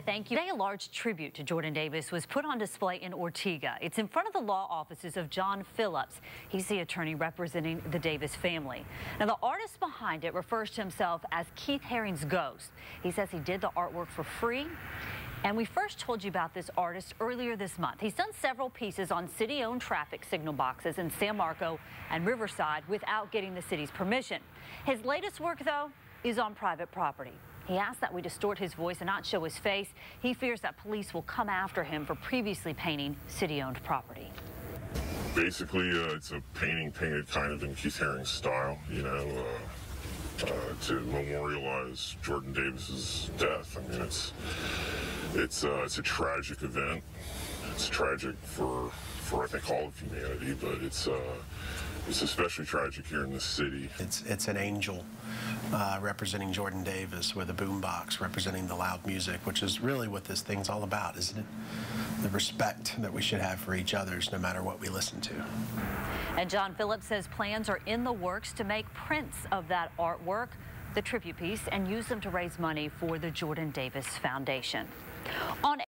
Thank you. Today, a large tribute to Jordan Davis was put on display in Ortega. It's in front of the law offices of John Phillips. He's the attorney representing the Davis family. Now, the artist behind it refers to himself as Keith Haring's ghost. He says he did the artwork for free. And we first told you about this artist earlier this month. He's done several pieces on city-owned traffic signal boxes in San Marco and Riverside without getting the city's permission. His latest work, though, is on private property. He asked that we distort his voice and not show his face. He fears that police will come after him for previously painting city-owned property. Basically, it's a painting painted kind of in Keith Haring's style, you know, to memorialize Jordan Davis's death. I mean, it's a tragic event. It's tragic for I think all of humanity, but it's especially tragic here in the city. It's an angel representing Jordan Davis with a boombox representing the loud music, which is really what this thing's all about, isn't it? The respect that we should have for each other, no matter what we listen to. And John Phillips says plans are in the works to make prints of that artwork, the tribute piece, and use them to raise money for the Jordan Davis Foundation. On